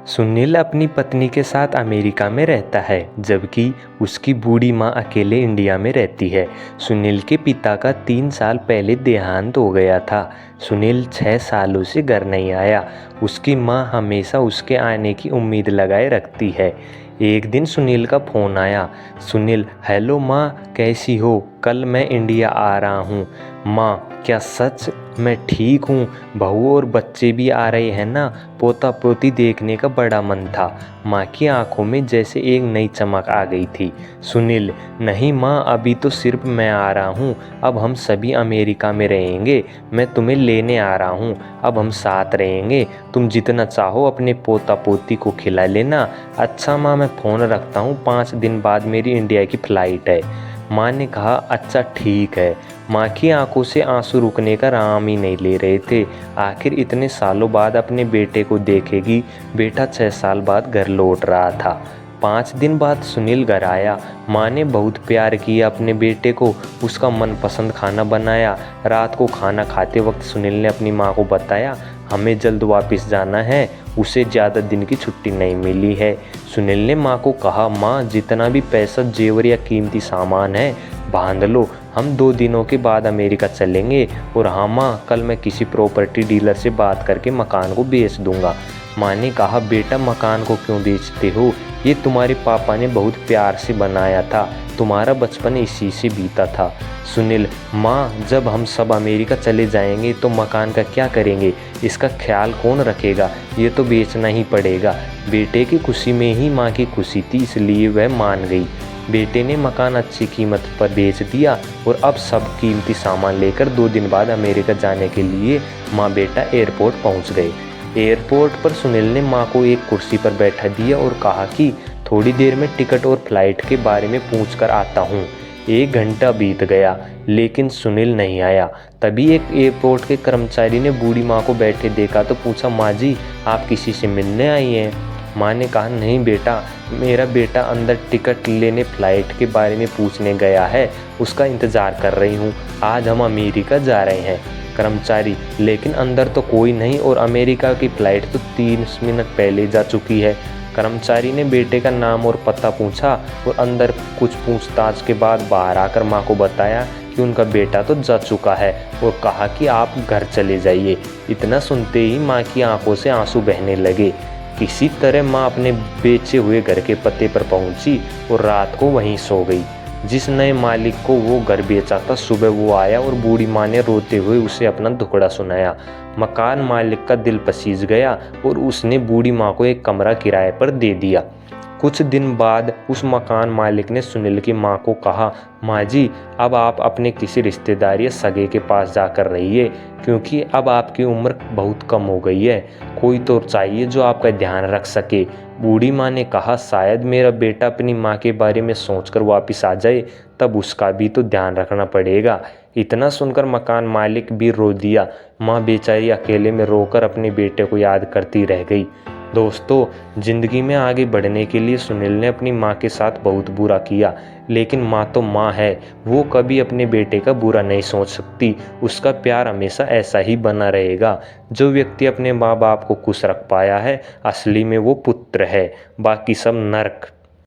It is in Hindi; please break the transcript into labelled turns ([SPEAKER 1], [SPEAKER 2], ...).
[SPEAKER 1] सुनील अपनी पत्नी के साथ अमेरिका में रहता है, जबकि उसकी बूढ़ी माँ अकेले इंडिया में रहती है। सुनील के पिता का 3 साल पहले देहांत हो गया था। सुनील 6 सालों से घर नहीं आया। उसकी माँ हमेशा उसके आने की उम्मीद लगाए रखती है। एक दिन सुनील का फ़ोन आया। सुनील, हेलो माँ, कैसी हो? कल मैं इंडिया आ रहा हूँ। माँ, क्या सच? मैं ठीक हूँ। बहू और बच्चे भी आ रहे हैं ना? पोता पोती देखने का बड़ा मन था। माँ की आंखों में जैसे एक नई चमक आ गई थी। सुनील, नहीं माँ, अभी तो सिर्फ मैं आ रहा हूँ। अब हम सभी अमेरिका में रहेंगे। मैं तुम्हें लेने आ रहा हूँ। अब हम साथ रहेंगे। तुम जितना चाहो अपने पोता पोती को खिला लेना। अच्छा माँ, मैं फ़ोन रखता हूँ। 5 दिन बाद मेरी इंडिया की फ़्लाइट है। माँ ने कहा, अच्छा ठीक है। माँ की आंखों से आंसू रुकने का नाम ही नहीं ले रहे थे। आखिर इतने सालों बाद अपने बेटे को देखेगी। बेटा 6 साल बाद घर लौट रहा था। 5 दिन बाद सुनील घर आया। माँ ने बहुत प्यार किया अपने बेटे को। उसका मनपसंद खाना बनाया। रात को खाना खाते वक्त सुनील ने अपनी माँ को बताया, हमें जल्द वापस जाना है। उसे ज़्यादा दिन की छुट्टी नहीं मिली है। सुनील ने माँ को कहा, माँ, जितना भी पैसा, जेवर या कीमती सामान है बांध लो। हम 2 दिनों के बाद अमेरिका चलेंगे। और हाँ माँ, कल मैं किसी प्रॉपर्टी डीलर से बात करके मकान को बेच दूंगा। माँ ने कहा, बेटा, मकान को क्यों बेचते हो? ये तुम्हारे पापा ने बहुत प्यार से बनाया था। तुम्हारा बचपन इसी से बीता था। सुनील, माँ, जब हम सब अमेरिका चले जाएंगे तो मकान का क्या करेंगे? इसका ख्याल कौन रखेगा? ये तो बेचना ही पड़ेगा। बेटे की खुशी में ही माँ की खुशी थी, इसलिए वह मान गई। बेटे ने मकान अच्छी कीमत पर बेच दिया और अब सब कीमती सामान लेकर 2 दिन बाद अमेरिका जाने के लिए माँ बेटा एयरपोर्ट पहुँच गए। एयरपोर्ट पर सुनील ने माँ को एक कुर्सी पर बैठा दिया और कहा कि थोड़ी देर में टिकट और फ्लाइट के बारे में पूछ कर आता हूँ। 1 घंटा बीत गया, लेकिन सुनील नहीं आया। तभी एक एयरपोर्ट के कर्मचारी ने बूढ़ी माँ को बैठे देखा तो पूछा, माँ जी, आप किसी से मिलने आई हैं? माँ ने कहा, नहीं बेटा, मेरा बेटा अंदर टिकट लेने फ़्लाइट के बारे में पूछने गया है। उसका इंतज़ार कर रही हूँ। आज हम अमेरिका जा रहे हैं। कर्मचारी, लेकिन अंदर तो कोई नहीं और अमेरिका की फ़्लाइट तो 30 मिनट पहले जा चुकी है। कर्मचारी ने बेटे का नाम और पता पूछा और अंदर कुछ पूछताछ के बाद बाहर आकर माँ को बताया कि उनका बेटा तो जा चुका है और कहा कि आप घर चले जाइए। इतना सुनते ही माँ की आंखों से आंसू बहने लगे। किसी तरह माँ अपने बेचे हुए घर के पते पर पहुंची और रात को वहीं सो गई। जिस नए मालिक को वो घर बेचा था, सुबह वो आया और बूढ़ी माँ ने रोते हुए उसे अपना दुखड़ा सुनाया। मकान मालिक का दिल पसीज गया और उसने बूढ़ी माँ को एक कमरा किराए पर दे दिया। कुछ दिन बाद उस मकान मालिक ने सुनील की माँ को कहा, माँ जी, अब आप अपने किसी रिश्तेदार या सगे के पास जाकर रहिए, क्योंकि अब आपकी उम्र बहुत कम हो गई है। कोई तो चाहिए जो आपका ध्यान रख सके। बूढ़ी माँ ने कहा, शायद मेरा बेटा अपनी माँ के बारे में सोचकर वापस आ जाए, तब उसका भी तो ध्यान रखना पड़ेगा। इतना सुनकर मकान मालिक भी रो दिया। माँ बेचारी अकेले में रोकर अपने बेटे को याद करती रह गई। दोस्तों, ज़िंदगी में आगे बढ़ने के लिए सुनील ने अपनी माँ के साथ बहुत बुरा किया, लेकिन माँ तो माँ है। वो कभी अपने बेटे का बुरा नहीं सोच सकती। उसका प्यार हमेशा ऐसा ही बना रहेगा। जो व्यक्ति अपने माँ बाप को खुश रख पाया है, असली में वो पुत्र है। बाकी सब नर्क।